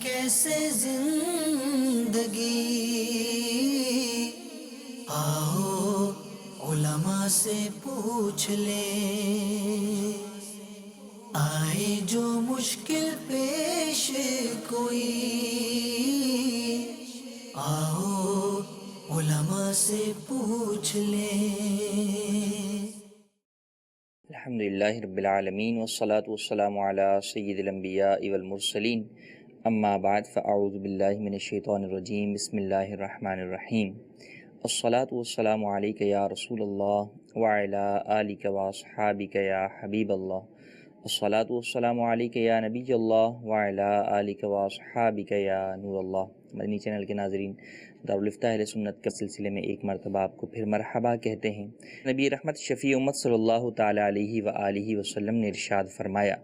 کیسے زندگی، آؤ علماء سے پوچھ لیں، آئے جو مشکل پیش کوئی، آؤ علماء سے پوچھ لیں۔ الحمدللہ رب العالمین والصلاة والسلام علی سید الانبیاء والمرسلین، اما بعد فاعوذ باللہ من الشیطان الرجیم، بسم اللہ الرحمن الرحیم۔ الصلاة والسلام علیک یا رسول اللہ وعلی آلک واصحابک یا حبیب اللہ، الصلاة والسلام علیک یا نبی اللہ وعلی آلک واصحابک یا نور اللہ۔ مدنی چینل کے ناظرین، دارالفتہ اہل سنت کے سلسلے میں ایک مرتبہ آپ کو پھر مرحبا کہتے ہیں۔ نبی رحمت شفیع امت صلی اللہ تعالی علیہ وآلہ وسلم نے ارشاد فرمایا،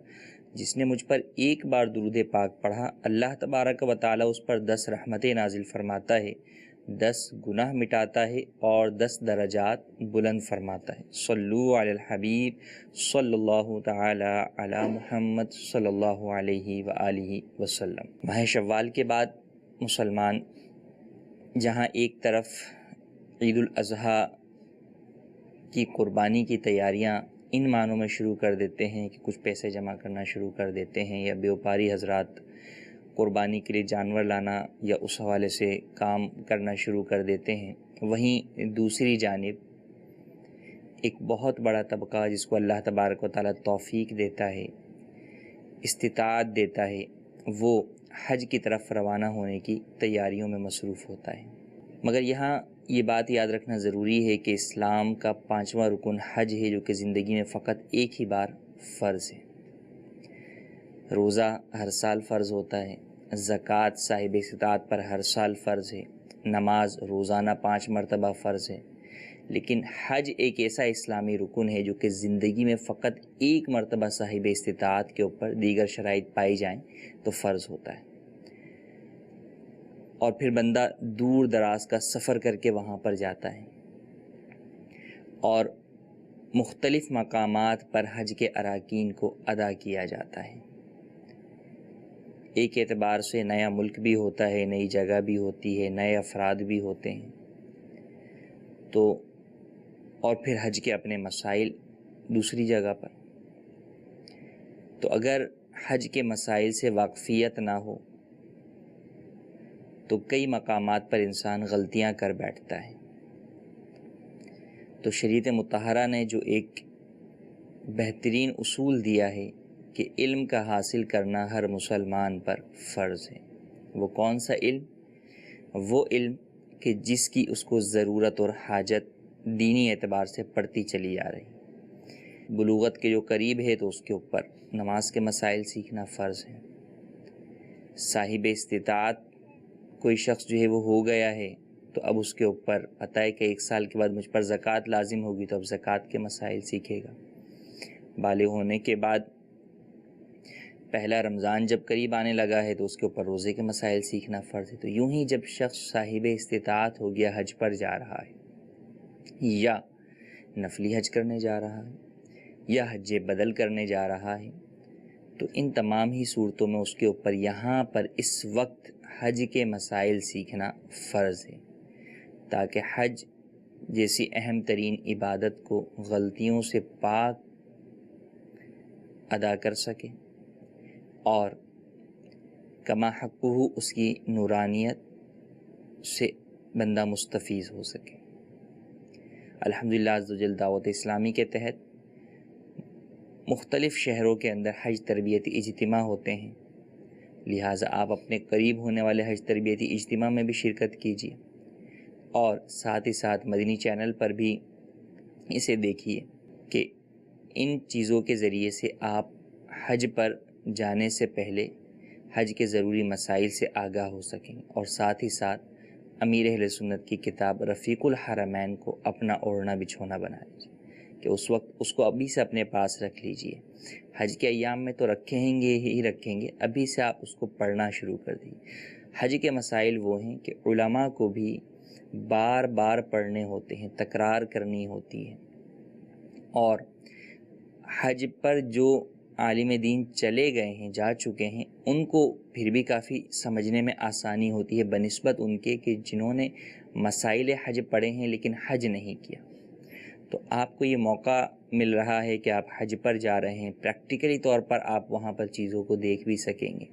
جس نے مجھ پر ایک بار درود پاک پڑھا، اللہ تبارک و تعالی اس پر 10 رحمتیں نازل فرماتا ہے، 10 گناہ مٹاتا ہے اور 10 درجات بلند فرماتا ہے۔ صلو علی الحبیب صلی اللہ تعالی علی محمد صلی اللہ علیہ وآلہ وسلم۔ ماہ شوال کے بعد مسلمان جہاں ایک طرف عید الاضحیٰ کی قربانی کی تیاریاں ان معنوں میں شروع کر دیتے ہیں کہ کچھ پیسے جمع کرنا شروع کر دیتے ہیں، یا بیوپاری حضرات قربانی کے لیے جانور لانا یا اس حوالے سے کام کرنا شروع کر دیتے ہیں، وہیں دوسری جانب ایک بہت بڑا طبقہ جس کو اللہ تبارک و تعالیٰ توفیق دیتا ہے، استطاعت دیتا ہے، وہ حج کی طرف روانہ ہونے کی تیاریوں میں مصروف ہوتا ہے۔ مگر یہاں یہ بات یاد رکھنا ضروری ہے کہ اسلام کا 5واں رکن حج ہے، جو کہ زندگی میں فقط ایک ہی بار فرض ہے۔ روزہ ہر سال فرض ہوتا ہے، زکوٰۃ صاحب استطاعت پر ہر سال فرض ہے، نماز روزانہ 5 مرتبہ فرض ہے، لیکن حج ایک ایسا اسلامی رکن ہے جو کہ زندگی میں فقط ایک مرتبہ صاحب استطاعت کے اوپر دیگر شرائط پائی جائیں تو فرض ہوتا ہے، اور پھر بندہ دور دراز کا سفر کر کے وہاں پر جاتا ہے، اور مختلف مقامات پر حج کے اراکین کو ادا کیا جاتا ہے۔ ایک اعتبار سے نیا ملک بھی ہوتا ہے، نئی جگہ بھی ہوتی ہے، نئے افراد بھی ہوتے ہیں، تو اور پھر حج کے اپنے مسائل دوسری جگہ پر۔ تو اگر حج کے مسائل سے واقفیت نہ ہو تو کئی مقامات پر انسان غلطیاں کر بیٹھتا ہے۔ تو شریعت مطہرہ نے جو ایک بہترین اصول دیا ہے کہ علم کا حاصل کرنا ہر مسلمان پر فرض ہے، وہ کون سا علم؟ وہ علم کہ جس کی اس کو ضرورت اور حاجت دینی اعتبار سے پڑتی چلی آ رہی۔ بلوغت کے جو قریب ہے تو اس کے اوپر نماز کے مسائل سیکھنا فرض ہے۔ صاحب استطاعت کوئی شخص جو ہے وہ ہو گیا ہے تو اب اس کے اوپر پتہ ہے کہ 1 سال کے بعد مجھ پر زکوٰۃ لازم ہوگی، تو اب زکوٰۃ کے مسائل سیکھے گا۔ بالغ ہونے کے بعد پہلا رمضان جب قریب آنے لگا ہے تو اس کے اوپر روزے کے مسائل سیکھنا فرض ہے۔ تو یوں ہی جب شخص صاحب استطاعت ہو گیا، حج پر جا رہا ہے یا نفلی حج کرنے جا رہا ہے یا حج بدل کرنے جا رہا ہے، تو ان تمام ہی صورتوں میں اس کے اوپر یہاں پر اس وقت حج کے مسائل سیکھنا فرض ہے، تاکہ حج جیسی اہم ترین عبادت کو غلطیوں سے پاک ادا کر سکے اور کما حقہ اس کی نورانیت سے بندہ مستفیض ہو سکے۔ الحمدللہ عز و جل دعوت اسلامی کے تحت مختلف شہروں کے اندر حج تربیتی اجتماع ہوتے ہیں، لہٰذا آپ اپنے قریب ہونے والے حج تربیتی اجتماع میں بھی شرکت کیجیے، اور ساتھ ہی ساتھ مدنی چینل پر بھی اسے دیکھیے کہ ان چیزوں کے ذریعے سے آپ حج پر جانے سے پہلے حج کے ضروری مسائل سے آگاہ ہو سکیں، اور ساتھ ہی ساتھ امیر اہل سنت کی کتاب رفیق الحرمین کو اپنا اوڑھنا بچھونا بنا لیجیے کہ اس وقت اس کو ابھی سے اپنے پاس رکھ لیجئے۔ حج کے ایام میں تو رکھیں گے، ابھی سے آپ اس کو پڑھنا شروع کر دیجیے۔ حج کے مسائل وہ ہیں کہ علماء کو بھی بار بار پڑھنے ہوتے ہیں، تکرار کرنی ہوتی ہے، اور حج پر جو عالم دین چلے گئے ہیں، جا چکے ہیں، ان کو پھر بھی کافی سمجھنے میں آسانی ہوتی ہے بنسبت ان کے کہ جنہوں نے مسائل حج پڑھے ہیں لیکن حج نہیں کیا۔ تو آپ کو یہ موقع مل رہا ہے کہ آپ حج پر جا رہے ہیں، پریکٹیکلی طور پر آپ وہاں پر چیزوں کو دیکھ بھی سکیں گے۔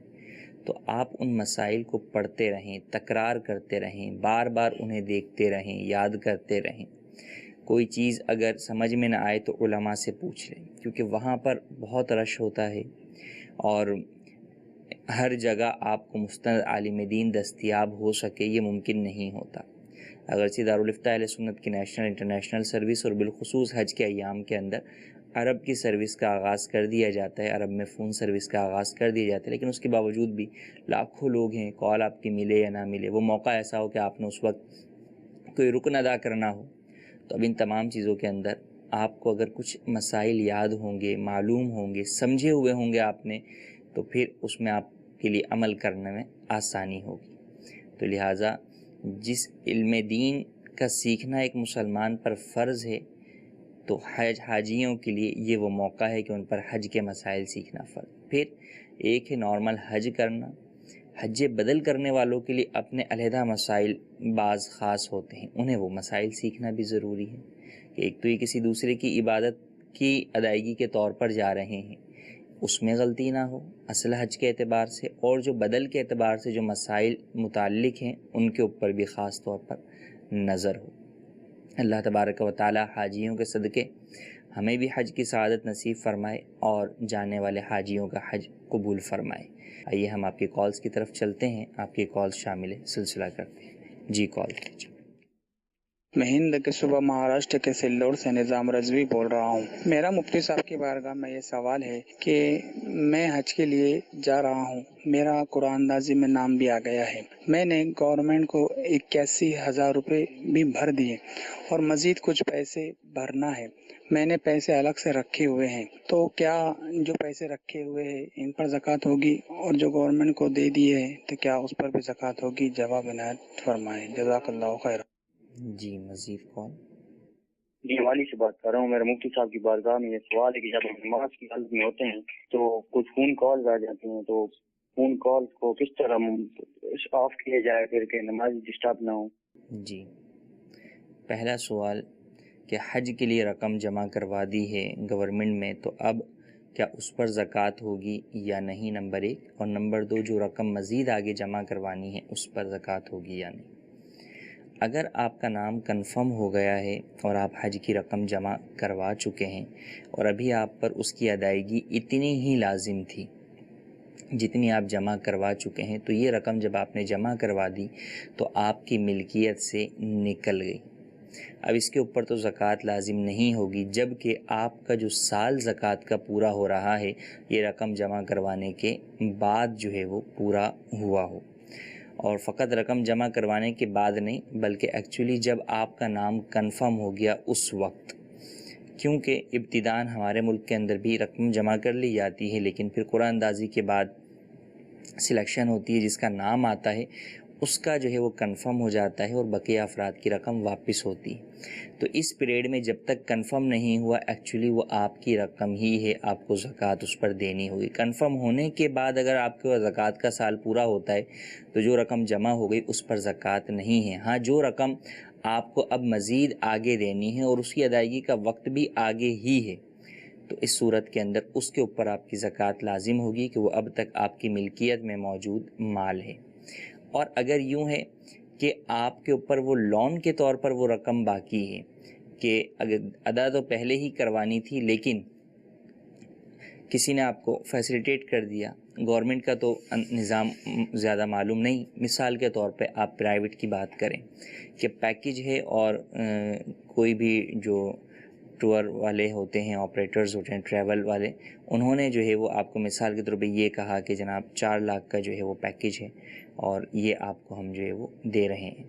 تو آپ ان مسائل کو پڑھتے رہیں، تکرار کرتے رہیں، بار بار انہیں دیکھتے رہیں، یاد کرتے رہیں۔ کوئی چیز اگر سمجھ میں نہ آئے تو علماء سے پوچھ لیں، کیونکہ وہاں پر بہت رش ہوتا ہے اور ہر جگہ آپ کو مستند عالم دین دستیاب ہو سکے یہ ممکن نہیں ہوتا۔ اگرچہ دارالفتہ اہل سنت کی نیشنل انٹرنیشنل سروس اور بالخصوص حج کے ایام کے اندر عرب کی سروس کا آغاز کر دیا جاتا ہے، عرب میں فون سروس کا آغاز کر دیا جاتا ہے، لیکن اس کے باوجود بھی لاکھوں لوگ ہیں، کال آپ کی ملے یا نہ ملے، وہ موقع ایسا ہو کہ آپ نے اس وقت کوئی رکن ادا کرنا ہو، تو اب ان تمام چیزوں کے اندر آپ کو اگر کچھ مسائل یاد ہوں گے، معلوم ہوں گے، سمجھے ہوئے ہوں گے آپ نے، تو پھر اس میں آپ کے لیے عمل کرنے میں آسانی ہوگی۔ تو لہٰذا جس علم دین کا سیکھنا ایک مسلمان پر فرض ہے، تو حاجیوں کے لیے یہ وہ موقع ہے کہ ان پر حج کے مسائل سیکھنا فرض۔ پھر ایک ہے نارمل حج کرنا، حج بدل کرنے والوں کے لیے اپنے علیحدہ مسائل بعض خاص ہوتے ہیں، انہیں وہ مسائل سیکھنا بھی ضروری ہے کہ ایک تو یہ کسی دوسرے کی عبادت کی ادائیگی کے طور پر جا رہے ہیں، اس میں غلطی نہ ہو اصل حج کے اعتبار سے، اور جو بدل کے اعتبار سے جو مسائل متعلق ہیں ان کے اوپر بھی خاص طور پر نظر ہو۔ اللہ تبارک و تعالی حاجیوں کے صدقے ہمیں بھی حج کی سعادت نصیب فرمائے اور جانے والے حاجیوں کا حج قبول فرمائے۔ آئیے ہم آپ کی کالز کی طرف چلتے ہیں، آپ کی کالز شامل سلسلہ کرتے ہیں۔ جی کال کیجیے۔ میں ہند کے صوبہ مہاراشٹر کے سلور سے نظام رضوی بول رہا ہوں۔ میرا مفتی صاحب کی بارگاہ میں یہ سوال ہے کہ میں حج کے لیے جا رہا ہوں، میرا قرآن اندازی میں نام بھی آ گیا ہے، میں نے گورنمنٹ کو 81,000 روپے بھی بھر دیے اور مزید کچھ پیسے بھرنا ہے، میں نے پیسے الگ سے رکھے ہوئے ہیں، تو کیا جو پیسے رکھے ہوئے ہیں ان پر زکوٰۃ ہوگی، اور جو گورنمنٹ کو دے دیے ہیں تو کیا اس پر بھی زکوٰۃ ہوگی؟ جواب عنایت فرمائیں، جزاک اللہ خیر۔ جی مزید کال۔ جی والی سے بات کر رہا ہوں۔ میرے مفتی صاحب کی بارگاہ میں یہ سوال ہے کہ جب ہم نماز کی حالت میں ہوتے ہیں تو کچھ فون کالز آ جاتے ہیں، تو فون کالز کو کس طرح آف کیا جائے پھر کہ نماز ڈسٹرب نہ ہو؟ جی پہلا سوال کہ حج کے لیے رقم جمع کروا دی ہے گورنمنٹ میں، تو اب کیا اس پر زکوٰۃ ہوگی یا نہیں، نمبر 1، اور نمبر 2 جو رقم مزید آگے جمع کروانی ہے اس پر زکوٰۃ ہوگی یا نہیں۔ اگر آپ کا نام کنفرم ہو گیا ہے اور آپ حج کی رقم جمع کروا چکے ہیں اور ابھی آپ پر اس کی ادائیگی اتنی ہی لازم تھی جتنی آپ جمع کروا چکے ہیں، تو یہ رقم جب آپ نے جمع کروا دی تو آپ کی ملکیت سے نکل گئی۔ اب اس کے اوپر تو زکوٰۃ لازم نہیں ہوگی جب کہ آپ کا جو سال زکوٰۃ کا پورا ہو رہا ہے یہ رقم جمع کروانے کے بعد جو ہے وہ پورا ہوا ہو، اور فقط رقم جمع کروانے کے بعد نہیں بلکہ ایکچولی جب آپ کا نام کنفرم ہو گیا اس وقت، کیونکہ ابتداءً ہمارے ملک کے اندر بھی رقم جمع کر لی جاتی ہے، لیکن پھر قرآن اندازی کے بعد سلیکشن ہوتی ہے، جس کا نام آتا ہے اس کا جو ہے وہ کنفرم ہو جاتا ہے اور بقیہ افراد کی رقم واپس ہوتی ہے۔ تو اس پیریڈ میں جب تک کنفرم نہیں ہوا ایکچولی وہ آپ کی رقم ہی ہے، آپ کو زکوٰۃ اس پر دینی ہوگی۔ کنفرم ہونے کے بعد اگر آپ کے زکوٰۃ کا سال پورا ہوتا ہے تو جو رقم جمع ہو گئی اس پر زکوٰۃ نہیں ہے۔ ہاں جو رقم آپ کو اب مزید آگے دینی ہے اور اس کی ادائیگی کا وقت بھی آگے ہی ہے، تو اس صورت کے اندر اس کے اوپر آپ کی زکوٰۃ لازم ہوگی کہ وہ اب تک آپ کی ملکیت میں موجود مال ہے۔ اور اگر یوں ہے کہ آپ کے اوپر وہ لون کے طور پر وہ رقم باقی ہے کہ اگر ادا تو پہلے ہی کروانی تھی لیکن کسی نے آپ کو فیسیلیٹیٹ کر دیا، گورنمنٹ کا تو نظام زیادہ معلوم نہیں، مثال کے طور پہ آپ پرائیویٹ کی بات کریں کہ پیکیج ہے اور کوئی بھی جو ٹور والے ہوتے ہیں، آپریٹرز ہوتے ہیں، ٹریول والے، انہوں نے جو ہے وہ آپ کو مثال کے طور پہ یہ کہا کہ جناب 4 لاکھ کا جو ہے وہ پیکیج ہے اور یہ آپ کو ہم جو ہے وہ دے رہے ہیں،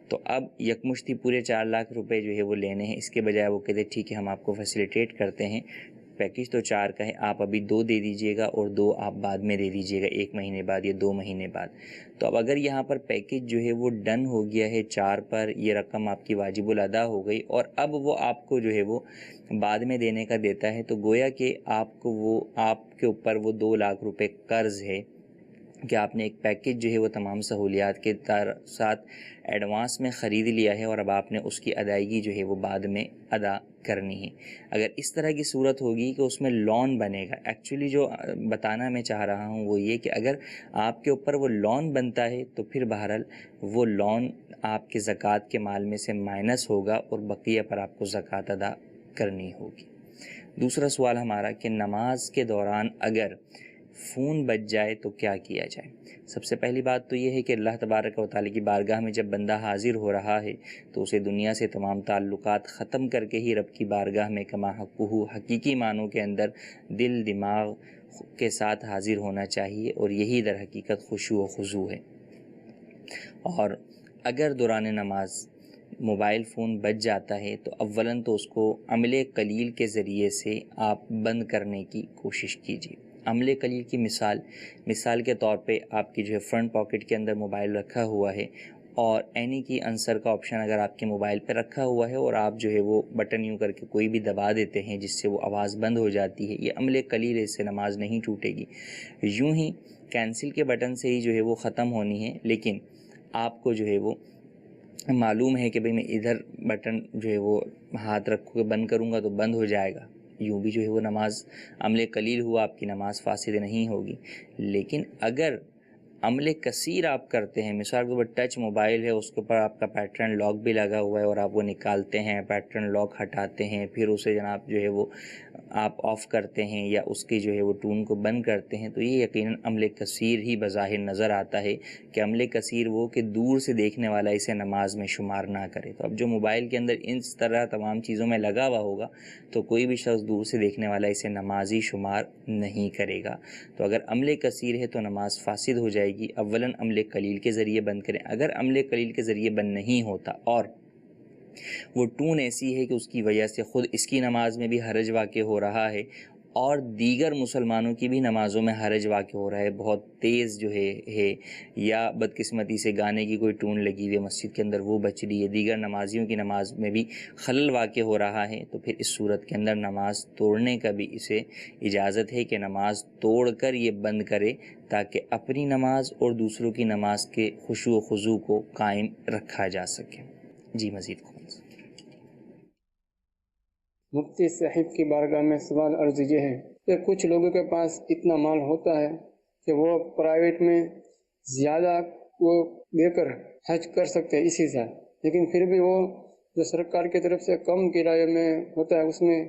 تو اب یکمشتی پورے 4 لاکھ روپے جو ہے وہ لینے ہیں، اس کے بجائے وہ کہتے ٹھیک ہے ہم آپ کو فیسیلیٹیٹ کرتے ہیں پیکیج تو 4 کا ہے، آپ ابھی 2 دے دیجئے گا اور 2 آپ بعد میں دے دیجئے گا 1 مہینے بعد یا 2 مہینے بعد۔ تو اب اگر یہاں پر پیکیج جو ہے وہ ڈن ہو گیا ہے 4 پر، یہ رقم آپ کی واجب الادا ہو گئی اور اب وہ آپ کو جو ہے وہ بعد میں دینے کا دیتا ہے، تو گویا کہ آپ کے اوپر وہ 2 لاکھ روپے قرض ہے کہ آپ نے ایک پیکیج جو ہے وہ تمام سہولیات کے ساتھ ایڈوانس میں خرید لیا ہے اور اب آپ نے اس کی ادائیگی جو ہے وہ بعد میں ادا کرنی ہے۔ اگر اس طرح کی صورت ہوگی کہ اس میں لون بنے گا، ایکچولی جو بتانا میں چاہ رہا ہوں وہ یہ کہ اگر آپ کے اوپر وہ لون بنتا ہے تو پھر بہرحال وہ لون آپ کے زکوٰۃ کے مال میں سے مائنس ہوگا اور بقیہ پر آپ کو زکوٰۃ ادا کرنی ہوگی۔ دوسرا سوال ہمارا کہ نماز کے دوران اگر فون بج جائے تو کیا کیا جائے؟ سب سے پہلی بات تو یہ ہے کہ اللہ تبارک و تعالیٰ کی بارگاہ میں جب بندہ حاضر ہو رہا ہے تو اسے دنیا سے تمام تعلقات ختم کر کے ہی رب کی بارگاہ میں کما حقہ حقیقی معنوں کے اندر دل دماغ کے ساتھ حاضر ہونا چاہیے، اور یہی در حقیقت خشوع و خضوع ہے۔ اور اگر دوران نماز موبائل فون بج جاتا ہے تو اولاً تو اس کو عمل قلیل کے ذریعے سے آپ بند کرنے کی کوشش کیجیے۔ عمل قلیل کی مثال کے طور پہ آپ کی جو ہے فرنٹ پاکٹ کے اندر موبائل رکھا ہوا ہے اور اینی کی آنسر کا آپشن اگر آپ کے موبائل پہ رکھا ہوا ہے اور آپ جو ہے وہ بٹن یوں کر کے کوئی بھی دبا دیتے ہیں جس سے وہ آواز بند ہو جاتی ہے، یہ عمل قلیل ہے، اس سے نماز نہیں ٹوٹے گی۔ یوں ہی کینسل کے بٹن سے ہی جو ہے وہ ختم ہونی ہے، لیکن آپ کو جو ہے وہ معلوم ہے کہ بھئی میں ادھر بٹن جو ہے وہ ہاتھ رکھ کے بند کروں گا تو بند ہو جائے گا، یوں بھی جو ہے وہ نماز عمل قلیل ہوا، آپ کی نماز فاسد نہیں ہوگی۔ لیکن اگر عمل کثیر آپ کرتے ہیں، مثال کے اوپر ٹچ موبائل ہے، اس کے اوپر آپ کا پیٹرن لاک بھی لگا ہوا ہے اور آپ وہ نکالتے ہیں، پیٹرن لاک ہٹاتے ہیں، پھر اسے جناب جو ہے وہ آپ آف کرتے ہیں یا اس کی جو ہے وہ ٹون کو بند کرتے ہیں، تو یہ یقیناً عمل کثیر ہی بظاہر نظر آتا ہے کہ عمل کثیر وہ کہ دور سے دیکھنے والا اسے نماز میں شمار نہ کرے۔ تو اب جو موبائل کے اندر اس طرح تمام چیزوں میں لگا ہوا ہوگا تو کوئی بھی شخص دور سے دیکھنے والا اسے نمازی شمار نہیں کرے گا۔ تو اگر عمل کثیر ہے تو نماز فاسد ہو جائے گی۔ اولاً عمل قلیل کے ذریعے بند کریں۔ اگر عمل قلیل کے ذریعے بند نہیں ہوتا اور وہ ٹون ایسی ہے کہ اس کی وجہ سے خود اس کی نماز میں بھی حرج واقع ہو رہا ہے اور دیگر مسلمانوں کی بھی نمازوں میں حرج واقع ہو رہا ہے، بہت تیز جو ہے یا بدقسمتی سے گانے کی کوئی ٹون لگی ہوئی ہے مسجد کے اندر وہ بچ رہی ہے، دیگر نمازیوں کی نماز میں بھی خلل واقع ہو رہا ہے، تو پھر اس صورت کے اندر نماز توڑنے کا بھی اسے اجازت ہے کہ نماز توڑ کر یہ بند کرے تاکہ اپنی نماز اور دوسروں کی نماز کے خشوع و خضوع کو قائم رکھا جا سکے۔ جی مزید کون سا؟ مفتی صاحب کی بارگاہ میں سوال عرض یہ ہے کہ کچھ لوگوں کے پاس اتنا مال ہوتا ہے کہ وہ پرائیویٹ میں زیادہ وہ دے کر حج کر سکتے ہیں اسی سال، لیکن پھر بھی وہ جو سرکار کی طرف سے کم کرایے میں ہوتا ہے اس میں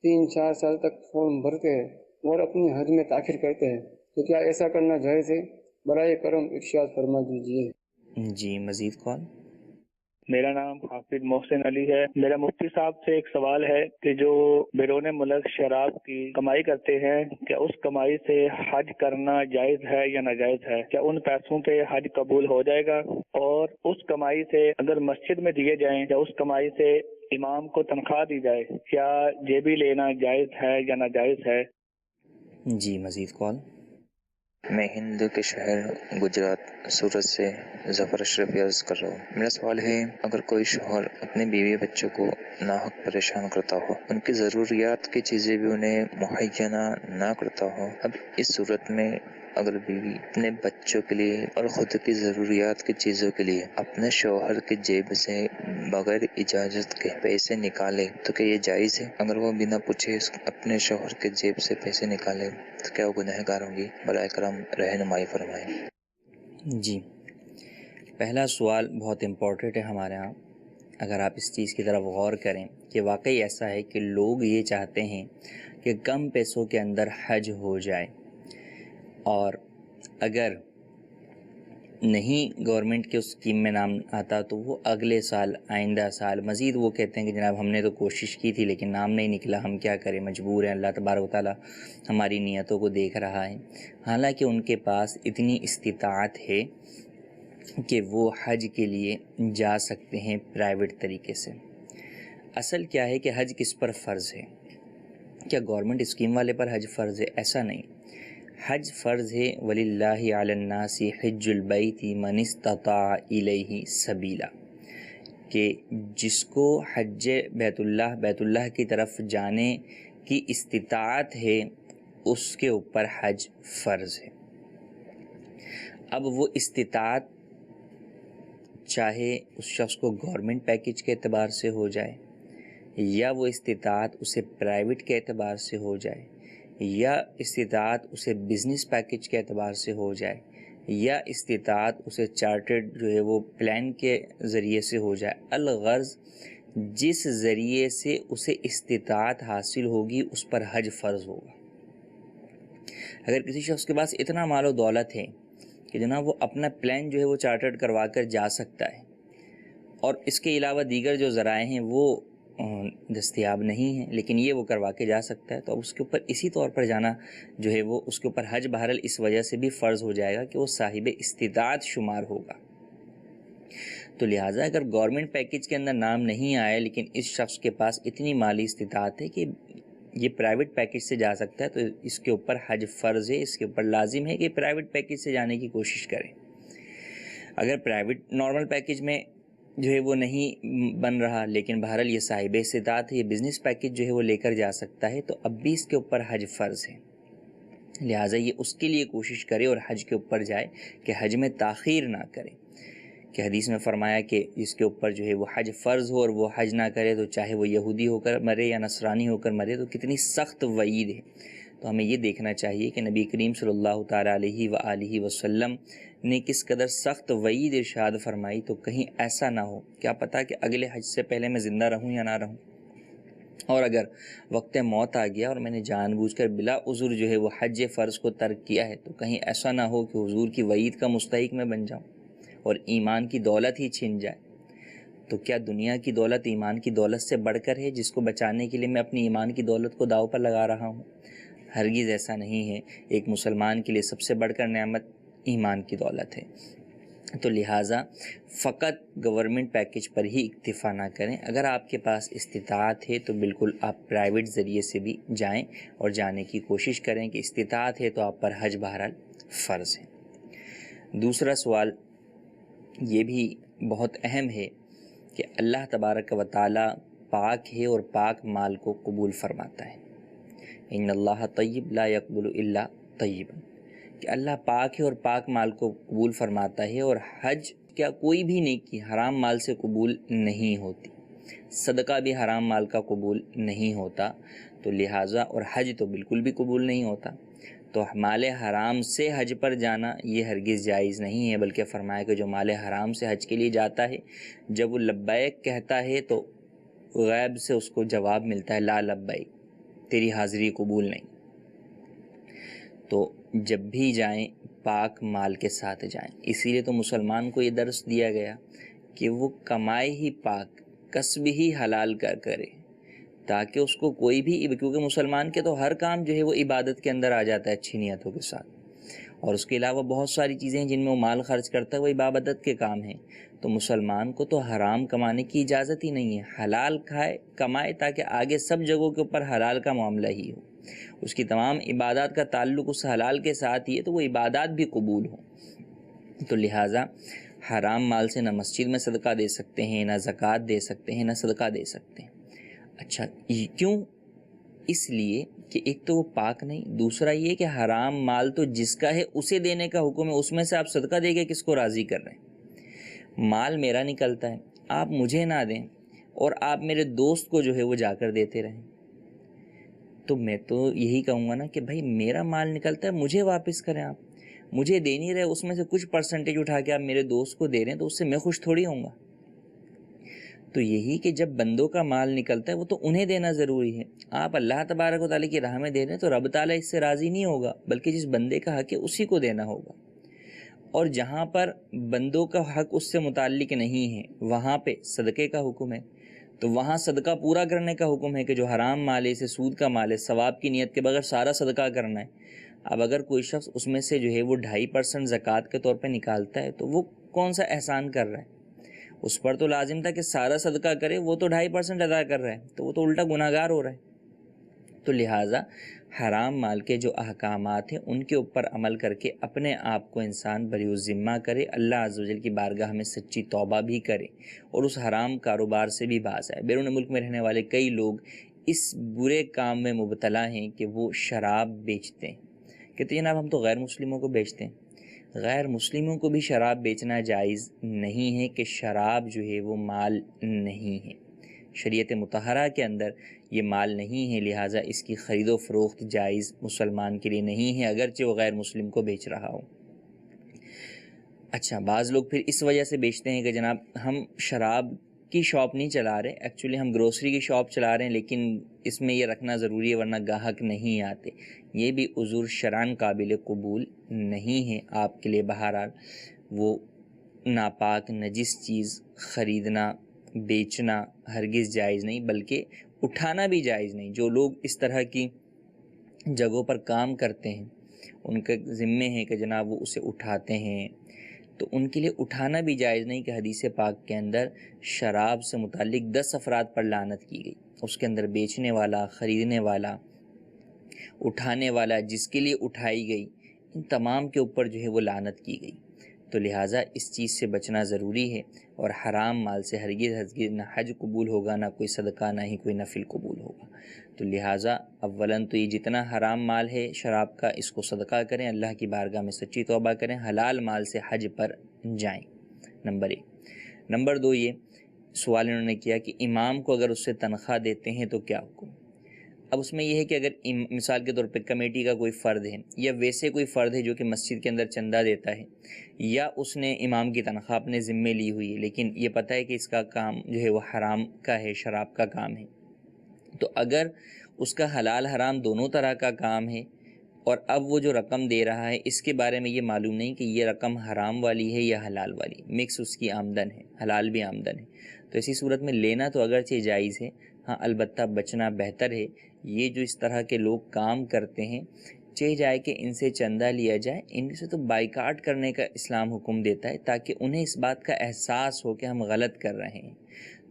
3-4 سال تک فارم بھرتے ہیں اور اپنی حج میں تاخیر کرتے ہیں، تو کیا ایسا کرنا جائز ہے؟ برائے کرم ارشاد فرما دیجیے۔ جی مزید کال۔ میرا نام حافظ محسن علی ہے۔ میرا مفتی صاحب سے ایک سوال ہے کہ جو بیرون ملک شراب کی کمائی کرتے ہیں، کیا اس کمائی سے حج کرنا جائز ہے یا ناجائز ہے؟ کیا ان پیسوں پہ حج قبول ہو جائے گا؟ اور اس کمائی سے اگر مسجد میں دیے جائیں یا اس کمائی سے امام کو تنخواہ دی جائے، کیا جیبی لینا جائز ہے یا ناجائز ہے؟ جی مزید کال۔ میں ہند کے شہر گجرات سورت سے ظفر اشرف عرض کر رہا ہوں۔ میرا سوال ہے، اگر کوئی شوہر اپنے بیوی بچوں کو ناحق پریشان کرتا ہو، ان کی ضروریات کی چیزیں بھی انہیں مہیا نہ کرتا ہو، اب اس صورت میں اگر بیوی اپنے بچوں کے لیے اور خود کی ضروریات کی چیزوں کے لیے اپنے شوہر کی جیب سے بغیر اجازت کے پیسے نکالے تو کیا یہ جائز ہے؟ اگر وہ بنا پوچھے اپنے شوہر کے جیب سے پیسے نکالے تو کیا وہ گنہگار ہوں گی؟ برائے کرم رہنمائی فرمائیں۔ جی پہلا سوال بہت امپورٹنٹ ہے ہمارے ہاں، اگر آپ اس چیز کی طرف غور کریں کہ واقعی ایسا ہے کہ لوگ یہ چاہتے ہیں کہ کم پیسوں کے اندر حج ہو جائے، اور اگر نہیں گورنمنٹ کے اس اسکیم میں نام آتا تو وہ اگلے سال آئندہ سال مزید وہ کہتے ہیں کہ جناب ہم نے تو کوشش کی تھی لیکن نام نہیں نکلا، ہم کیا کریں، مجبور ہیں، اللہ تبارک و تعالیٰ ہماری نیتوں کو دیکھ رہا ہے۔ حالانکہ ان کے پاس اتنی استطاعت ہے کہ وہ حج کے لیے جا سکتے ہیں پرائیویٹ طریقے سے۔ اصل کیا ہے کہ حج کس پر فرض ہے؟ کیا گورنمنٹ اسکیم والے پر حج فرض ہے؟ ایسا نہیں، حج فرض ہے وَلِلَّهِ عَلَى النَّاسِ حِجُّ الْبَيْتِ مَنِ اسْتَطَاعَ إِلَيْهِ سَبِيلًا، کہ جس کو حج بیت اللہ کی طرف جانے کی استطاعت ہے اس کے اوپر حج فرض ہے۔ اب وہ استطاعت چاہے اس شخص کو گورنمنٹ پیکج کے اعتبار سے ہو جائے، یا وہ استطاعت اسے پرائیویٹ کے اعتبار سے ہو جائے، یا استطاعت اسے بزنس پیکج کے اعتبار سے ہو جائے، یا استطاعت اسے چارٹرڈ جو ہے وہ پلان کے ذریعے سے ہو جائے، الغرض جس ذریعے سے اسے استطاعت حاصل ہوگی اس پر حج فرض ہوگا۔ اگر کسی شخص کے پاس اتنا مال و دولت ہے کہ جناب وہ اپنا پلان جو ہے وہ چارٹرڈ کروا کر جا سکتا ہے، اور اس کے علاوہ دیگر جو ذرائع ہیں وہ دستیاب نہیں ہیں، لیکن یہ وہ کروا کے جا سکتا ہے، تو اب اس کے اوپر اسی طور پر جانا جو ہے وہ اس کے اوپر حج بہرحال اس وجہ سے بھی فرض ہو جائے گا کہ وہ صاحب استطاعت شمار ہوگا۔ تو لہٰذا اگر گورنمنٹ پیکج کے اندر نام نہیں آیا لیکن اس شخص کے پاس اتنی مالی استطاعت ہے کہ یہ پرائیویٹ پیکج سے جا سکتا ہے، تو اس کے اوپر حج فرض ہے، اس کے اوپر لازم ہے کہ پرائیویٹ پیکج سے جانے کی کوشش کریں۔ اگر پرائیویٹ نارمل پیکج میں جو ہے وہ نہیں بن رہا لیکن بہرحال یہ صاحب استطاعت ہے، یہ بزنس پیکج جو ہے وہ لے کر جا سکتا ہے، تو اب بھی اس کے اوپر حج فرض ہے۔ لہٰذا یہ اس کے لیے کوشش کرے اور حج کے اوپر جائے کہ حج میں تاخیر نہ کرے، کہ حدیث میں فرمایا کہ اس کے اوپر جو ہے وہ حج فرض ہو اور وہ حج نہ کرے تو چاہے وہ یہودی ہو کر مرے یا نصرانی ہو کر مرے، تو کتنی سخت وعید ہے۔ تو ہمیں یہ دیکھنا چاہیے کہ نبی کریم صلی اللہ تعالیٰ علیہ وآلہ وسلم نے کس قدر سخت وعید ارشاد فرمائی، تو کہیں ایسا نہ ہو، کیا پتہ کہ اگلے حج سے پہلے میں زندہ رہوں یا نہ رہوں، اور اگر وقت موت آ گیا اور میں نے جان بوجھ کر بلا عذر جو ہے وہ حج فرض کو ترک کیا ہے، تو کہیں ایسا نہ ہو کہ حضور کی وعید کا مستحق میں بن جاؤں اور ایمان کی دولت ہی چھن جائے۔ تو کیا دنیا کی دولت ایمان کی دولت سے بڑھ کر ہے جس کو بچانے کے لیے میں اپنی ایمان کی دولت کو داؤ پر لگا رہا ہوں؟ ہرگز ایسا نہیں ہے۔ ایک مسلمان کے لیے سب سے بڑھ کر نعمت ایمان کی دولت ہے۔ تو لہٰذا فقط گورنمنٹ پیکج پر ہی اکتفا نہ کریں، اگر آپ کے پاس استطاعت ہے تو بالکل آپ پرائیویٹ ذریعے سے بھی جائیں اور جانے کی کوشش کریں کہ استطاعت ہے تو آپ پر حج بہرحال فرض ہے۔ دوسرا سوال یہ بھی بہت اہم ہے کہ اللہ تبارک و تعالی پاک ہے اور پاک مال کو قبول فرماتا ہے۔ ان اللہ طیب لا یقبل الا طیبا، کہ اللہ پاک ہے اور پاک مال کو قبول فرماتا ہے، اور حج کیا کوئی بھی نیکی حرام مال سے قبول نہیں ہوتی، صدقہ بھی حرام مال کا قبول نہیں ہوتا، تو لہٰذا اور حج تو بالکل بھی قبول نہیں ہوتا، تو مال حرام سے حج پر جانا یہ ہرگز جائز نہیں ہے، بلکہ فرمایا کہ جو مال حرام سے حج کے لیے جاتا ہے جب وہ لبیک کہتا ہے تو غیب سے اس کو جواب ملتا ہے لا لبیک، تیری حاضری قبول نہیں۔ تو جب بھی جائیں پاک مال کے ساتھ جائیں، اسی لیے تو مسلمان کو یہ درس دیا گیا کہ وہ کمائے ہی پاک، کسب ہی حلال کا کرے، تاکہ اس کو کوئی بھی، کیونکہ مسلمان کے تو ہر کام جو ہے وہ عبادت کے اندر آ جاتا ہے اچھی نیتوں کے ساتھ، اور اس کے علاوہ بہت ساری چیزیں ہیں جن میں وہ مال خرچ کرتا ہے وہ عبادت کے کام ہیں، تو مسلمان کو تو حرام کمانے کی اجازت ہی نہیں ہے، حلال کمائے تاکہ آگے سب جگہوں کے اوپر حلال کا معاملہ ہی ہو، اس کی تمام عبادات کا تعلق اس حلال کے ساتھ ہی ہے، تو وہ عبادات بھی قبول ہوں۔ تو لہٰذا حرام مال سے نہ مسجد میں صدقہ دے سکتے ہیں، نہ زکوٰۃ دے سکتے ہیں، نہ صدقہ دے سکتے ہیں۔ اچھا کیوں؟ اس لیے کہ ایک تو وہ پاک نہیں، دوسرا یہ کہ حرام مال تو جس کا ہے اسے دینے کا حکم ہے، اس میں سے آپ صدقہ دے کے کس کو راضی کر رہے ہیں؟ مال میرا نکلتا ہے، آپ مجھے نہ دیں اور آپ میرے دوست کو جو ہے وہ جا کر دیتے رہیں، تو میں تو یہی کہوں گا نا کہ بھائی میرا مال نکلتا ہے مجھے واپس کریں، آپ مجھے دے نہیں رہے، اس میں سے کچھ پرسنٹیج اٹھا کے آپ میرے دوست کو دے رہے ہیں، تو اس سے میں خوش تھوڑی ہوں گا۔ تو یہی کہ جب بندوں کا مال نکلتا ہے وہ تو انہیں دینا ضروری ہے، آپ اللہ تبارک و تعالیٰ کی راہ میں دے رہے ہیں تو رب تعالیٰ اس سے راضی نہیں ہوگا، بلکہ جس بندے کا حق ہے اسی کو دینا ہوگا، اور جہاں پر بندوں کا حق اس سے متعلق نہیں ہے وہاں پہ صدقے کا حکم ہے، تو وہاں صدقہ پورا کرنے کا حکم ہے کہ جو حرام مال ہے، اسے سود کا مال ہے، ثواب کی نیت کے بغیر سارا صدقہ کرنا ہے۔ اب اگر کوئی شخص اس میں سے جو ہے وہ 2.5% زکوٰۃ کے طور پہ نکالتا ہے تو وہ کون سا احسان کر رہا ہے؟ اس پر تو لازم تھا کہ سارا صدقہ کرے، وہ تو 2.5% ادا کر رہا ہے، تو وہ تو الٹا گناہگار ہو رہا ہے۔ تو لہٰذا حرام مال کے جو احکامات ہیں ان کے اوپر عمل کر کے اپنے آپ کو انسان بری الذمہ کرے، اللہ عز و جل کی بارگاہ میں سچی توبہ بھی کرے اور اس حرام کاروبار سے بھی باز آئے۔ بیرون ملک میں رہنے والے کئی لوگ اس برے کام میں مبتلا ہیں کہ وہ شراب بیچتے ہیں، کہتے ہیں جناب ہم تو غیر مسلموں کو بیچتے ہیں۔ غیر مسلموں کو بھی شراب بیچنا جائز نہیں ہے کہ شراب جو ہے وہ مال نہیں ہے، شریعت مطہرہ کے اندر یہ مال نہیں ہے، لہٰذا اس کی خرید و فروخت جائز مسلمان کے لیے نہیں ہے اگرچہ وہ غیر مسلم کو بیچ رہا ہو۔ اچھا، بعض لوگ پھر اس وجہ سے بیچتے ہیں کہ جناب ہم شراب کی شاپ نہیں چلا رہے، ایکچولی ہم گروسری کی شاپ چلا رہے ہیں، لیکن اس میں یہ رکھنا ضروری ہے ورنہ گاہک نہیں آتے۔ یہ بھی عذر شرعاً قابل قبول نہیں ہے آپ کے لیے۔ بہرحال وہ ناپاک نجس چیز خریدنا بیچنا ہرگز جائز نہیں، بلکہ اٹھانا بھی جائز نہیں۔ جو لوگ اس طرح کی جگہوں پر کام کرتے ہیں ان کے ذمے ہیں کہ جناب وہ اسے اٹھاتے ہیں، تو ان کے لیے اٹھانا بھی جائز نہیں کہ حدیث پاک کے اندر شراب سے متعلق 10 افراد پر لعنت کی گئی، اس کے اندر بیچنے والا، خریدنے والا، اٹھانے والا، جس کے لیے اٹھائی گئی، ان تمام کے اوپر جو ہے وہ لعنت کی گئی۔ تو لہٰذا اس چیز سے بچنا ضروری ہے، اور حرام مال سے ہرگز نہ حج قبول ہوگا، نہ کوئی صدقہ، نہ ہی کوئی نفل قبول ہوگا۔ تو لہٰذا اولاً تو یہ جتنا حرام مال ہے شراب کا، اس کو صدقہ کریں، اللہ کی بارگاہ میں سچی توبہ کریں، حلال مال سے حج پر جائیں، نمبر 1۔ نمبر 2، یہ سوال انہوں نے کیا کہ امام کو اگر اس سے تنخواہ دیتے ہیں تو کیا حکم؟ اب اس میں یہ ہے کہ اگر مثال کے طور پہ کمیٹی کا کوئی فرد ہے یا ویسے کوئی فرد ہے جو کہ مسجد کے اندر چندہ دیتا ہے، یا اس نے امام کی تنخواہ اپنے ذمے لی ہوئی ہے لیکن یہ پتہ ہے کہ اس کا کام جو ہے وہ حرام کا ہے، شراب کا کام ہے، تو اگر اس کا حلال حرام دونوں طرح کا کام ہے اور اب وہ جو رقم دے رہا ہے اس کے بارے میں یہ معلوم نہیں کہ یہ رقم حرام والی ہے یا حلال والی، مکس اس کی آمدن ہے، حلال بھی آمدن ہے، تو ایسی صورت میں لینا تو اگرچہ جائز ہے، ہاں البتہ بچنا بہتر ہے۔ یہ جو اس طرح کے لوگ کام کرتے ہیں چاہے جائے کہ ان سے چندہ لیا جائے، ان سے تو بائیکاٹ کرنے کا اسلام حکم دیتا ہے تاکہ انہیں اس بات کا احساس ہو کہ ہم غلط کر رہے ہیں،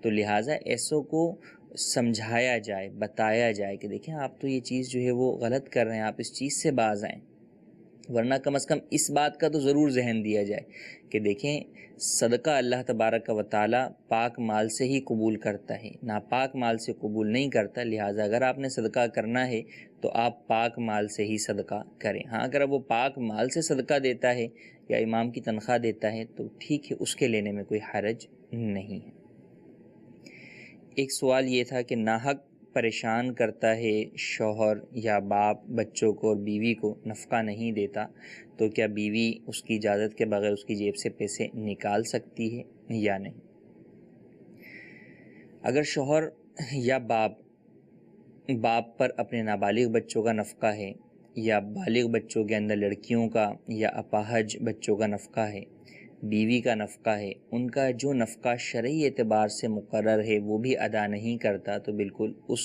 تو لہٰذا ایسوں کو سمجھایا جائے، بتایا جائے کہ دیکھیں آپ تو یہ چیز جو ہے وہ غلط کر رہے ہیں، آپ اس چیز سے باز آئیں، ورنہ کم از کم اس بات کا تو ضرور ذہن دیا جائے کہ دیکھیں صدقہ اللہ تبارک و تعالیٰ پاک مال سے ہی قبول کرتا ہے، ناپاک مال سے قبول نہیں کرتا، لہٰذا اگر آپ نے صدقہ کرنا ہے تو آپ پاک مال سے ہی صدقہ کریں۔ ہاں اگر وہ پاک مال سے صدقہ دیتا ہے یا امام کی تنخواہ دیتا ہے تو ٹھیک ہے، اس کے لینے میں کوئی حرج نہیں ہے۔ ایک سوال یہ تھا کہ ناحق پریشان کرتا ہے شوہر یا باپ بچوں کو اور بیوی کو نفقہ نہیں دیتا، تو کیا بیوی اس کی اجازت کے بغیر اس کی جیب سے پیسے نکال سکتی ہے یا نہیں؟ اگر شوہر یا باپ پر اپنے نابالغ بچوں کا نفقہ ہے یا بالغ بچوں کے اندر لڑکیوں کا یا اپاہج بچوں کا نفقہ ہے، بیوی کا نفقہ ہے، ان کا جو نفقہ شرعی اعتبار سے مقرر ہے وہ بھی ادا نہیں کرتا، تو بالکل اس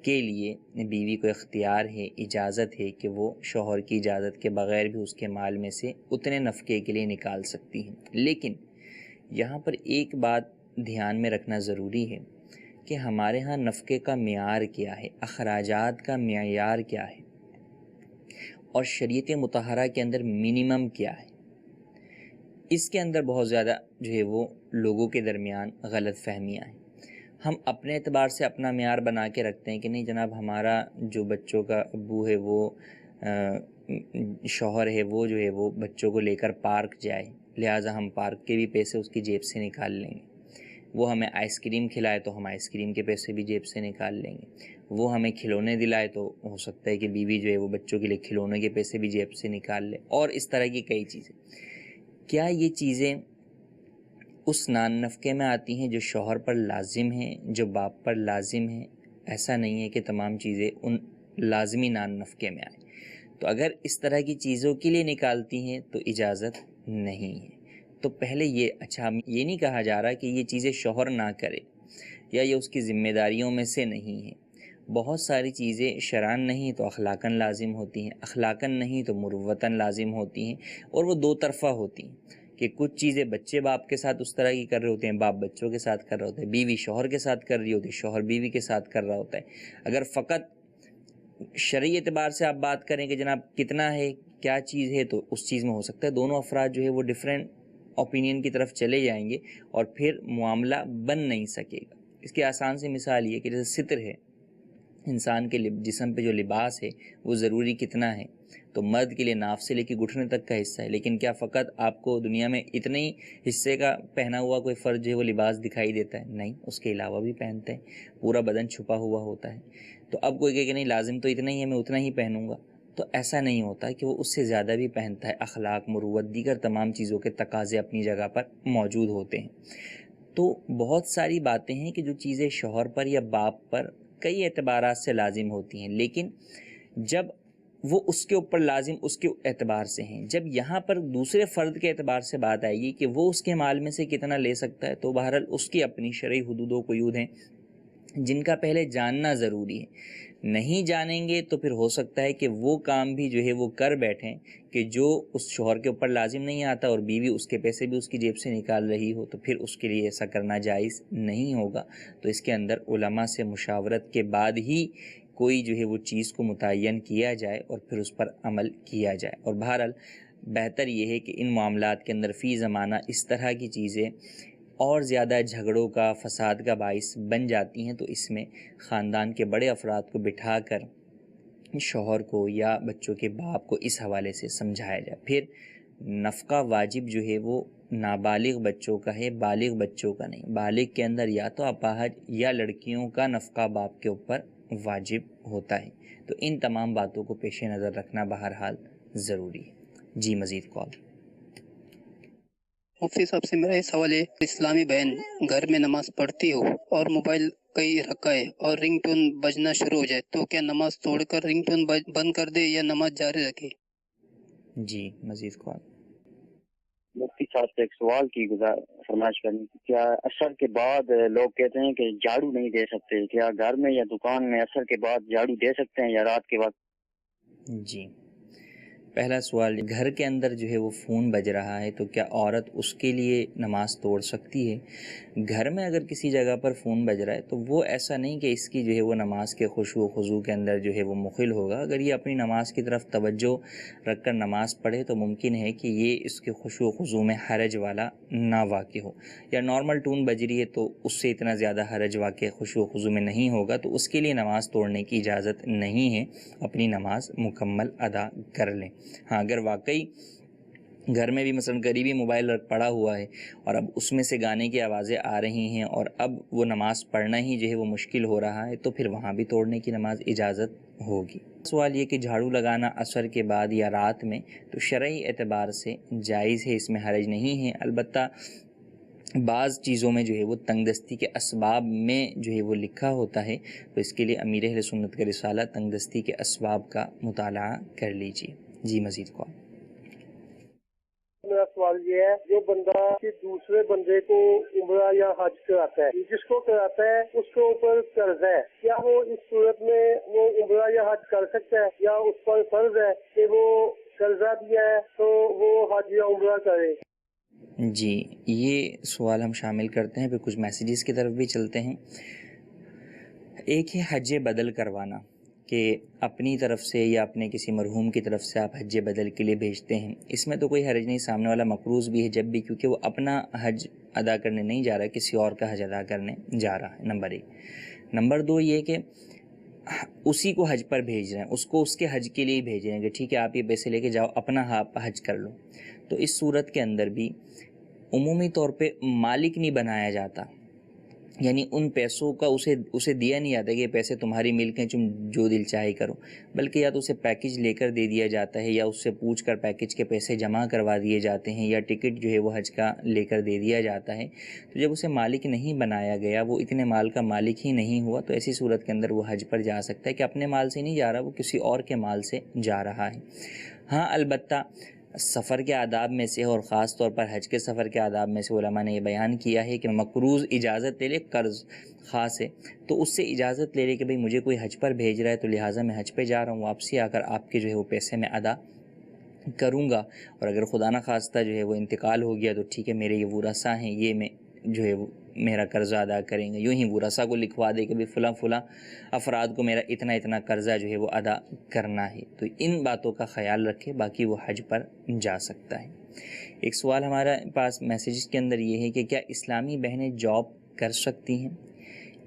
کے لیے بیوی کو اختیار ہے، اجازت ہے کہ وہ شوہر کی اجازت کے بغیر بھی اس کے مال میں سے اتنے نفقے کے لیے نکال سکتی ہیں۔ لیکن یہاں پر ایک بات دھیان میں رکھنا ضروری ہے کہ ہمارے ہاں نفقے کا معیار کیا ہے، اخراجات کا معیار کیا ہے، اور شریعت مطہرہ کے اندر منیمم کیا ہے۔ اس کے اندر بہت زیادہ جو ہے وہ لوگوں کے درمیان غلط فہمیاں ہیں۔ ہم اپنے اعتبار سے اپنا معیار بنا کے رکھتے ہیں کہ نہیں جناب ہمارا جو بچوں کا ابو ہے وہ شوہر ہے وہ جو ہے وہ بچوں کو لے کر پارک جائے، لہٰذا ہم پارک کے بھی پیسے اس کی جیب سے نکال لیں گے، وہ ہمیں آئس کریم کھلائے تو ہم آئس کریم کے پیسے بھی جیب سے نکال لیں گے، وہ ہمیں کھلونے دلائے تو ہو سکتا ہے کہ بیوی جو ہے وہ بچوں کے لیے کھلونے کے پیسے بھی جیب سے نکال لے، اور اس طرح کی کئی چیزیں۔ کیا یہ چیزیں اس نان نفقے میں آتی ہیں جو شوہر پر لازم ہیں، جو باپ پر لازم ہیں؟ ایسا نہیں ہے کہ تمام چیزیں ان لازمی نان نفقے میں آئیں، تو اگر اس طرح کی چیزوں کے لیے نکالتی ہیں تو اجازت نہیں ہے۔ تو پہلے یہ نہیں کہا جا رہا کہ یہ چیزیں شوہر نہ کرے یا یہ اس کی ذمہ داریوں میں سے نہیں ہیں، بہت ساری چیزیں شرعاً نہیں تو اخلاقاً لازم ہوتی ہیں، اخلاقاً نہیں تو مروتاً لازم ہوتی ہیں، اور وہ دو طرفہ ہوتی ہیں کہ کچھ چیزیں بچے باپ کے ساتھ اس طرح کی کر رہے ہوتے ہیں، باپ بچوں کے ساتھ کر رہا ہوتا ہے، بیوی شوہر کے ساتھ کر رہی ہوتی ہے، شوہر بیوی کے ساتھ کر رہا ہوتا ہے۔ اگر فقط شرعی اعتبار سے آپ بات کریں کہ جناب کتنا ہے کیا چیز ہے تو اس چیز میں ہو سکتا ہے دونوں افراد جو ہے وہ ڈیفرنٹ اوپینین کی طرف چلے جائیں گے اور پھر معاملہ بن نہیں سکے گا۔ اس کی آسان سی مثال یہ کہ جیسے ستر ہے، انسان کے جسم پہ جو لباس ہے وہ ضروری کتنا ہے، تو مرد کے لیے ناف سے لے کے گھٹنے تک کا حصہ ہے، لیکن کیا فقط آپ کو دنیا میں اتنے ہی حصے کا پہنا ہوا کوئی فرد جو ہے وہ لباس دکھائی دیتا ہے؟ نہیں، اس کے علاوہ بھی پہنتے ہیں، پورا بدن چھپا ہوا ہوتا ہے۔ تو اب کوئی کہے کہ نہیں لازم تو اتنا ہی ہے، میں اتنا ہی پہنوں گا، تو ایسا نہیں ہوتا کہ وہ اس سے زیادہ بھی پہنتا ہے۔ اخلاق، مروت، دیگر تمام چیزوں کے تقاضے اپنی جگہ پر موجود ہوتے ہیں۔ تو بہت ساری باتیں ہیں کہ جو چیزیں شوہر پر یا باپ پر کئی اعتبارات سے لازم ہوتی ہیں، لیکن جب وہ اس کے اوپر لازم اس کے اعتبار سے ہیں، جب یہاں پر دوسرے فرد کے اعتبار سے بات آئے گی کہ وہ اس کے مال میں سے کتنا لے سکتا ہے، تو بہرحال اس کی اپنی شرعی حدود و قیود ہیں جن کا پہلے جاننا ضروری ہے۔ نہیں جانیں گے تو پھر ہو سکتا ہے کہ وہ کام بھی جو ہے وہ کر بیٹھیں کہ جو اس شوہر کے اوپر لازم نہیں آتا، اور بیوی اس کے پیسے بھی اس کی جیب سے نکال رہی ہو، تو پھر اس کے لیے ایسا کرنا جائز نہیں ہوگا۔ تو اس کے اندر علماء سے مشاورت کے بعد ہی کوئی جو ہے وہ چیز کو متعین کیا جائے اور پھر اس پر عمل کیا جائے۔ اور بہرحال بہتر یہ ہے کہ ان معاملات کے اندر فی زمانہ اس طرح کی چیزیں اور زیادہ جھگڑوں کا، فساد کا باعث بن جاتی ہیں، تو اس میں خاندان کے بڑے افراد کو بٹھا کر شوہر کو یا بچوں کے باپ کو اس حوالے سے سمجھایا جائے۔ پھر نفقہ واجب جو ہے وہ نابالغ بچوں کا ہے، بالغ بچوں کا نہیں۔ بالغ کے اندر یا تو اپاہج یا لڑکیوں کا نفقہ باپ کے اوپر واجب ہوتا ہے۔ تو ان تمام باتوں کو پیش نظر رکھنا بہرحال ضروری ہے۔ جی مزید کال۔ مفتی صاحب سے میرا یہ سوال ہے، اسلامی بہن گھر میں نماز پڑھتی ہو اور موبائل کہیں رکھا ہے اور رنگ ٹون بجنا شروع ہو جائے تو کیا نماز توڑ کر رنگ ٹون بند کر دے یا نماز جاری رکھے؟ جی مزید کال۔ مفتی صاحب سے ایک سوال کی فرمائش کرنی تھی۔ کیا عصر کے بعد لوگ کہتے ہیں کہ جھاڑو نہیں دے سکتے، کیا گھر میں یا دکان میں عصر کے بعد جھاڑو دے سکتے ہیں یا رات کے وقت؟ جی، پہلا سوال، گھر کے اندر جو ہے وہ فون بج رہا ہے تو کیا عورت اس کے لیے نماز توڑ سکتی ہے؟ گھر میں اگر کسی جگہ پر فون بج رہا ہے تو وہ ایسا نہیں کہ اس کی جو ہے وہ نماز کے خشوع و خضوع کے اندر جو ہے وہ مخل ہوگا۔ اگر یہ اپنی نماز کی طرف توجہ رکھ کر نماز پڑھے تو ممکن ہے کہ یہ اس کے خشوع و خضوع میں حرج والا نہ واقع ہو، یا نارمل ٹون بج رہی ہے تو اس سے اتنا زیادہ حرج واقع خشوع و خضوع میں نہیں ہوگا، تو اس کے لیے نماز توڑنے کی اجازت نہیں ہے، اپنی نماز مکمل ادا کر لیں۔ ہاں اگر واقعی گھر میں بھی مثلا قریبی موبائل پڑا ہوا ہے اور اب اس میں سے گانے کی آوازیں آ رہی ہیں اور اب وہ نماز پڑھنا ہی جو ہے وہ مشکل ہو رہا ہے، تو پھر وہاں بھی توڑنے کی نماز اجازت ہوگی۔ سوال یہ کہ جھاڑو لگانا عصر کے بعد یا رات میں، تو شرعی اعتبار سے جائز ہے، اس میں حرج نہیں ہے۔ البتہ بعض چیزوں میں جو ہے وہ تنگ دستی کے اسباب میں جو ہے وہ لکھا ہوتا ہے، تو اس کے لیے امیر اہل سنت کا رسالہ تنگ دستی کے اسباب کا مطالعہ کر لیجیے۔ جی مزید کال۔ میرا سوال یہ ہے، جو بندہ دوسرے بندے کو عمرہ یا حج کراتا ہے، جس کو کراتا ہے اس کے اوپر قرض ہے، کیا وہ اس صورت میں وہ عمرہ یا حج کر سکتا ہے، یا اس پر فرض ہے کہ وہ قرضہ دیا ہے تو وہ حج یا عمرہ کرے؟ جی یہ سوال ہم شامل کرتے ہیں، پھر کچھ میسیجز کی طرف بھی چلتے ہیں۔ ایک ہے حج بدل کروانا، کہ اپنی طرف سے یا اپنے کسی مرحوم کی طرف سے آپ حج بدل کے لیے بھیجتے ہیں، اس میں تو کوئی حرج نہیں، سامنے والا مقروض بھی ہے جب بھی، کیونکہ وہ اپنا حج ادا کرنے نہیں جا رہا، کسی اور کا حج ادا کرنے جا رہا ہے، نمبر 1۔ نمبر 2 یہ کہ اسی کو حج پر بھیج رہے ہیں، اس کو اس کے حج کے لیے بھیج رہے ہیں کہ ٹھیک ہے آپ یہ پیسے لے کے جاؤ، اپنا حج کر لو، تو اس صورت کے اندر بھی عمومی طور پہ مالک نہیں بنایا جاتا، یعنی ان پیسوں کا اسے دیا نہیں جاتا کہ یہ پیسے تمہاری ملک ہیں، تم جو دل چاہے کرو، بلکہ یا تو اسے پیکج لے کر دے دیا جاتا ہے، یا اس سے پوچھ کر پیکج کے پیسے جمع کروا دیے جاتے ہیں، یا ٹکٹ جو ہے وہ حج کا لے کر دے دیا جاتا ہے۔ تو جب اسے مالک نہیں بنایا گیا، وہ اتنے مال کا مالک ہی نہیں ہوا، تو ایسی صورت کے اندر وہ حج پر جا سکتا ہے کہ اپنے مال سے نہیں جا رہا، وہ کسی اور کے مال سے جا رہا ہے۔ ہاں البتہ سفر کے آداب میں سے، اور خاص طور پر حج کے سفر کے آداب میں سے علماء نے یہ بیان کیا ہے کہ مقروض اجازت لے لے، قرض خاص ہے تو اس سے اجازت لے لے کہ بھئی مجھے کوئی حج پر بھیج رہا ہے تو لہٰذا میں حج پہ جا رہا ہوں، واپسی آ کر آپ کے جو ہے وہ پیسے میں ادا کروں گا، اور اگر خدا نخواستہ جو ہے وہ انتقال ہو گیا تو ٹھیک ہے، میرے یہ ورثہ ہیں، یہ میں جو ہے وہ میرا قرضہ ادا کریں گے، یوں ہی ورثہ کو لکھوا دے کہ بھی فلاں فلاں افراد کو میرا اتنا اتنا قرضہ جو ہے وہ ادا کرنا ہے، تو ان باتوں کا خیال رکھے، باقی وہ حج پر جا سکتا ہے۔ ایک سوال ہمارا پاس میسیجز کے اندر یہ ہے کہ کیا اسلامی بہنیں جاب کر سکتی ہیں؟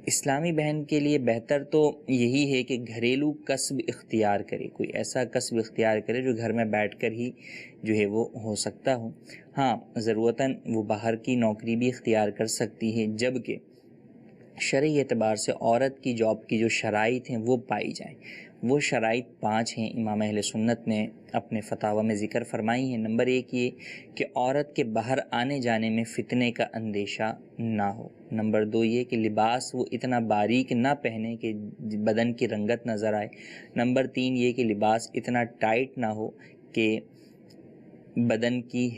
اسلامی بہن کے لیے بہتر تو یہی ہے کہ گھریلو کسب اختیار کرے، کوئی ایسا کسب اختیار کرے جو گھر میں بیٹھ کر ہی جو ہے وہ ہو سکتا ہو۔ ہاں، ضرورتاً وہ باہر کی نوکری بھی اختیار کر سکتی ہے، جبکہ شرعی اعتبار سے عورت کی جاب کی جو شرائط ہیں وہ پائی جائیں۔ وہ شرائط 5 ہیں، امام اہل سنت نے اپنے فتاوی میں ذکر فرمائی ہیں۔ نمبر 1 یہ کہ عورت کے باہر آنے جانے میں فتنے کا اندیشہ نہ ہو۔ نمبر 2 یہ کہ لباس وہ اتنا باریک نہ پہنے کہ بدن کی رنگت نظر آئے۔ نمبر 3 یہ کہ لباس اتنا ٹائٹ نہ ہو کہ بدن کی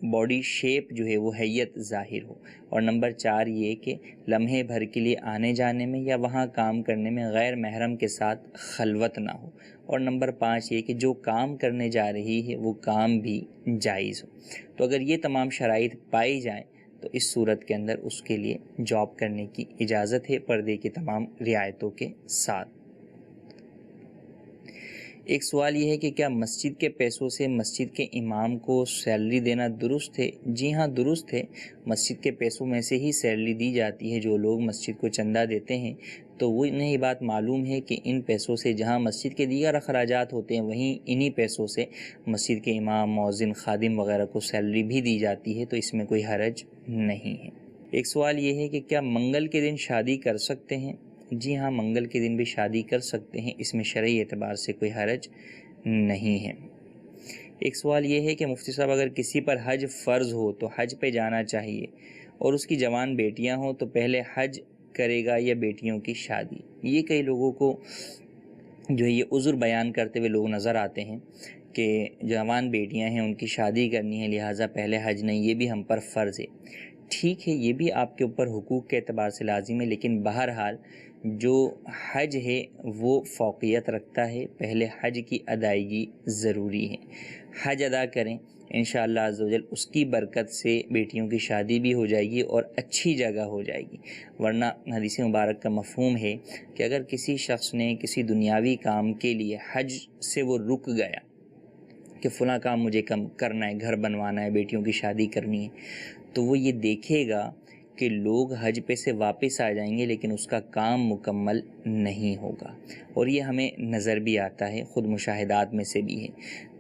باڈی شیپ جو ہے وہ حیت ظاہر ہو۔ اور نمبر 4 یہ کہ لمحے بھر کے لیے آنے جانے میں یا وہاں کام کرنے میں غیر محرم کے ساتھ خلوت نہ ہو۔ اور نمبر 5 یہ کہ جو کام کرنے جا رہی ہے وہ کام بھی جائز ہو۔ تو اگر یہ تمام شرائط پائی جائیں تو اس صورت کے اندر اس کے لیے جاب کرنے کی اجازت ہے، پردے کی تمام رعایتوں کے ساتھ۔ ایک سوال یہ ہے کہ کیا مسجد کے پیسوں سے مسجد کے امام کو سیلری دینا درست ہے؟ جی ہاں، درست ہے۔ مسجد کے پیسوں میں سے ہی سیلری دی جاتی ہے۔ جو لوگ مسجد کو چندہ دیتے ہیں تو وہ انہیں یہ بات معلوم ہے کہ ان پیسوں سے جہاں مسجد کے دیگر اخراجات ہوتے ہیں وہیں انہی پیسوں سے مسجد کے امام، مؤذن، خادم وغیرہ کو سیلری بھی دی جاتی ہے، تو اس میں کوئی حرج نہیں ہے۔ ایک سوال یہ ہے کہ کیا منگل کے دن شادی کر سکتے ہیں؟ جی ہاں، منگل کے دن بھی شادی کر سکتے ہیں، اس میں شرعی اعتبار سے کوئی حرج نہیں ہے۔ ایک سوال یہ ہے کہ مفتی صاحب اگر کسی پر حج فرض ہو تو حج پہ جانا چاہیے اور اس کی جوان بیٹیاں ہوں تو پہلے حج کرے گا یا بیٹیوں کی شادی؟ یہ کئی لوگوں کو جو یہ عذر بیان کرتے ہوئے لوگ نظر آتے ہیں کہ جوان بیٹیاں ہیں، ان کی شادی کرنی ہے، لہٰذا پہلے حج نہیں، یہ بھی ہم پر فرض ہے۔ ٹھیک ہے، یہ بھی آپ کے اوپر حقوق کے اعتبار سے لازم ہے، لیکن بہرحال جو حج ہے وہ فوقیت رکھتا ہے، پہلے حج کی ادائیگی ضروری ہے۔ حج ادا کریں، انشاءاللہ عزوجل اس کی برکت سے بیٹیوں کی شادی بھی ہو جائے گی اور اچھی جگہ ہو جائے گی۔ ورنہ حدیث مبارک کا مفہوم ہے کہ اگر کسی شخص نے کسی دنیاوی کام کے لیے حج سے وہ رک گیا کہ فلاں کام مجھے کرنا ہے، گھر بنوانا ہے، بیٹیوں کی شادی کرنی ہے، تو وہ یہ دیکھے گا کہ لوگ حج پہ سے واپس آ جائیں گے لیکن اس کا کام مکمل نہیں ہوگا، اور یہ ہمیں نظر بھی آتا ہے، خود مشاہدات میں سے بھی ہے۔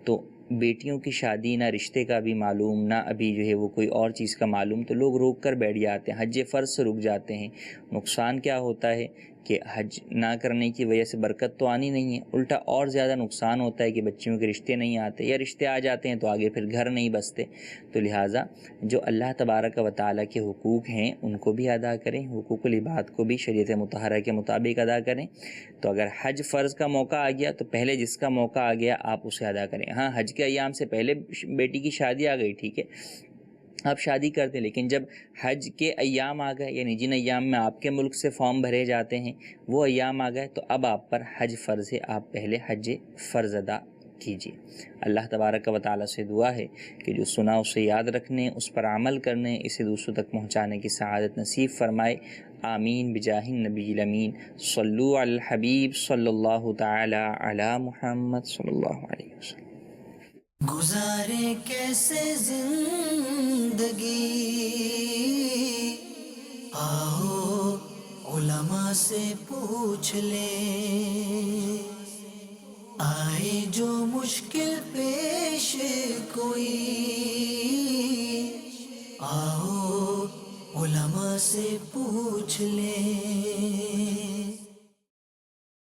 تو بیٹیوں کی شادی نہ رشتے کا بھی معلوم، نہ ابھی جو ہے وہ کوئی اور چیز کا معلوم، تو لوگ روک کر بیٹھ جاتے ہیں، حج فرض سے رک جاتے ہیں۔ نقصان کیا ہوتا ہے کہ حج نہ کرنے کی وجہ سے برکت تو آنی نہیں ہے، الٹا اور زیادہ نقصان ہوتا ہے کہ بچیوں کے رشتے نہیں آتے، یا رشتے آ جاتے ہیں تو آگے پھر گھر نہیں بستے۔ تو لہٰذا جو اللہ تبارک و تعالیٰ کے حقوق ہیں ان کو بھی ادا کریں، حقوق العباد کو بھی شریعت مطہرہ کے مطابق ادا کریں۔ تو اگر حج فرض کا موقع آ گیا تو پہلے جس کا موقع آ گیا آپ اسے ادا کریں۔ ہاں، حج کے ایام سے پہلے بیٹی کی شادی آ گئی، ٹھیک ہے، آپ شادی کرتے، لیکن جب حج کے ایام آ گئے، یعنی جن ایام میں آپ کے ملک سے فارم بھرے جاتے ہیں وہ ایام آ گئے، تو اب آپ پر حج فرض ہے، آپ پہلے حج فرض ادا کیجیے۔ اللہ تبارک و تعالیٰ سے دعا ہے کہ جو سنا اسے یاد رکھنے، اس پر عمل کرنے، اسے دوسروں تک پہنچانے کی سعادت نصیب فرمائے۔ آمین بجاہ النبی الامین۔ صلو علی الحبیب صلی اللہ تعالی علی محمد صلی اللہ علیہ وسلم۔ گزارے کیسے زندگی، آؤ علماء سے پوچھ لیں، آئے جو مشکل پیش کوئی، آؤ علماء سے پوچھ لیں۔